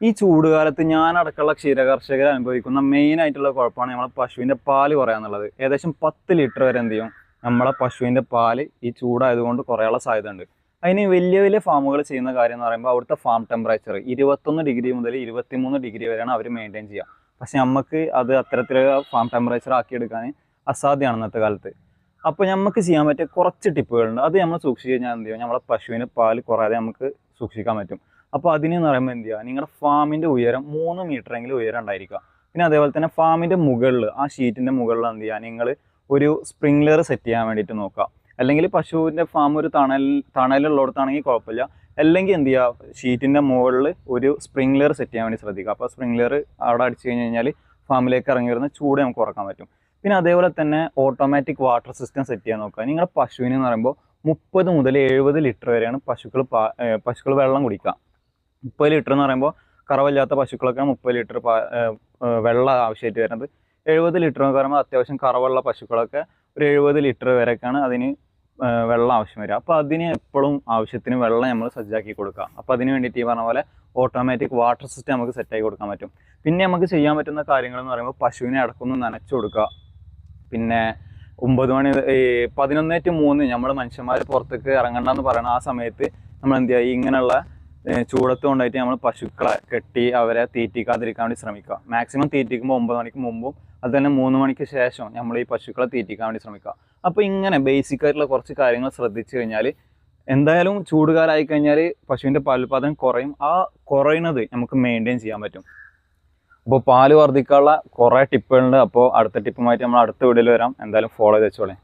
ഈ ചൂടുകാലത്ത് ഞാനടക്കമുള്ള ക്ഷീരകർഷകർ അനുഭവിക്കുന്ന മെയിൻ ആയിട്ടുള്ള കുഴപ്പമാണ് നമ്മളെ പശുവിൻ്റെ പാല് കുറയാന്നുള്ളത്. ഏകദേശം 10 ലിറ്റർ വരെ എന്ത് ചെയ്യും നമ്മളെ പശുവിൻ്റെ പാല് ഈ ചൂടായതുകൊണ്ട് കുറയാനുള്ള സാധ്യത ഉണ്ട്. അതിന് വലിയ വലിയ ഫാമുകൾ ചെയ്യുന്ന കാര്യം എന്ന് പറയുമ്പോൾ അവിടുത്തെ ഫാം ടെമ്പറേച്ചർ 21 ഡിഗ്രി മുതൽ 23 ഡിഗ്രി വരെയാണ് അവർ മെയിൻറ്റെയിൻ ചെയ്യുക. പക്ഷെ നമുക്ക് അത് അത്തരത്തിലുള്ള ഫാം ടെമ്പറേച്ചർ ആക്കിയെടുക്കാൻ അസാധ്യമാണ് ഇന്നത്തെ കാലത്ത്. അപ്പോൾ നമുക്ക് ചെയ്യാൻ പറ്റിയ കുറച്ച് ടിപ്പുകളുണ്ട്. അത് നമ്മൾ സൂക്ഷിച്ച് കഴിഞ്ഞാൽ എന്ത് ചെയ്യും നമ്മളെ പശുവിന് പാല് കുറയാതെ നമുക്ക് സൂക്ഷിക്കാൻ പറ്റും. അപ്പോൾ അതിനെന്ന് പറയുമ്പോൾ എന്ത് ചെയ്യുക, നിങ്ങളുടെ ഫാമിൻ്റെ ഉയരം 3 മീറ്ററെങ്കിലും ഉയരം ഉണ്ടായിരിക്കുക. പിന്നെ അതേപോലെ തന്നെ ഫാമിൻ്റെ മുകളിൽ ആ ഷീറ്റിൻ്റെ മുകളിൽ എന്ത് ചെയ്യുക, നിങ്ങൾ ഒരു സ്പ്രിംഗ്ലർ സെറ്റ് ചെയ്യാൻ വേണ്ടിയിട്ട് നോക്കുക. അല്ലെങ്കിൽ പശുവിൻ്റെ ഫാം ഒരു തണലുള്ളിടത്താണെങ്കിൽ കുഴപ്പമില്ല. അല്ലെങ്കിൽ എന്ത് ചെയ്യുക, ഷീറ്റിൻ്റെ മുകളിൽ ഒരു സ്പ്രിംഗ്ലർ സെറ്റ് ചെയ്യാൻ വേണ്ടി ശ്രദ്ധിക്കുക. അപ്പോൾ സ്പ്രിംഗ്ലർ അവിടെ അടിച്ചു കഴിഞ്ഞാൽ ഫാമിലേക്ക് ഇറങ്ങി വരുന്ന ചൂട് നമുക്ക് കുറക്കാൻ പറ്റും. പിന്നെ അതേപോലെ തന്നെ ഓട്ടോമാറ്റിക് വാട്ടർ സിസ്റ്റം സെറ്റ് ചെയ്യാൻ നോക്കുക. നിങ്ങളുടെ പശുവിന് എന്ന് പറയുമ്പോൾ 30 മുതൽ 70 ലിറ്റർ വരെയാണ് പശുക്കൾ വെള്ളം കുടിക്കുക. 30 ലിറ്റർ എന്ന് പറയുമ്പോൾ കറവില്ലാത്ത പശുക്കളൊക്കെ 30 ലിറ്റർ വെള്ളം ആവശ്യമായിട്ട് വരുന്നത്. 70 ലിറ്റർ എന്ന് പറയുമ്പോൾ അത്യാവശ്യം കറവുള്ള പശുക്കളൊക്കെ ഒരു 70 ലിറ്റർ വരെയൊക്കെയാണ് അതിന് വെള്ളം ആവശ്യം വരിക. അപ്പോൾ അതിന് എപ്പോഴും ആവശ്യത്തിന് വെള്ളം നമ്മൾ സജ്ജാക്കി കൊടുക്കുക. അപ്പോൾ അതിന് വേണ്ടിയിട്ട് ഈ പറഞ്ഞ പോലെ ഓട്ടോമാറ്റിക് വാട്ടർ സിസ്റ്റം നമുക്ക് സെറ്റാക്കി കൊടുക്കാൻ പറ്റും. പിന്നെ നമുക്ക് ചെയ്യാൻ പറ്റുന്ന കാര്യങ്ങൾ എന്ന് പറയുമ്പോൾ പശുവിനെ ഇടക്കൊന്ന് നനച്ചു കൊടുക്കുക. പിന്നെ 9 മണി 11 to 3 നമ്മൾ മനുഷ്യന്മാർ പുറത്തേക്ക് ഇറങ്ങണ്ടെന്ന് പറയുന്ന ആ സമയത്ത് നമ്മൾ എന്ത് ചെയ്യുക, ഇങ്ങനെയുള്ള ചൂടത്ത് കൊണ്ടായിട്ട് നമ്മൾ പശുക്കളെ കെട്ടി അവരെ തീറ്റിക്കാതിരിക്കാൻ വേണ്ടി ശ്രമിക്കുക. മാക്സിമം തീറ്റിക്കുമ്പോൾ 9 മണിക്ക് മുമ്പും അത് തന്നെ 3 മണിക്ക് ശേഷം നമ്മൾ ഈ പശുക്കളെ തീറ്റിക്കാൻ വേണ്ടി ശ്രമിക്കുക. അപ്പോൾ ഇങ്ങനെ ബേസിക് ആയിട്ടുള്ള കുറച്ച് കാര്യങ്ങൾ ശ്രദ്ധിച്ചു കഴിഞ്ഞാൽ എന്തായാലും ചൂടുകാലമായി കഴിഞ്ഞാൽ പശുവിൻ്റെ പാലുൽപാദനം കുറയും. ആ കുറയുന്നത് നമുക്ക് മെയിൻറ്റെയിൻ ചെയ്യാൻ പറ്റും. അപ്പോൾ പാല് വർദ്ധിക്കാനുള്ള കുറേ ടിപ്പുകളുണ്ട്. അപ്പോൾ അടുത്ത ടിപ്പുമായിട്ട് നമ്മൾ അടുത്ത വീഡിയോയിൽ വരാം. എന്തായാലും ഫോളോ ചെയ്ത് വെച്ചോളേ.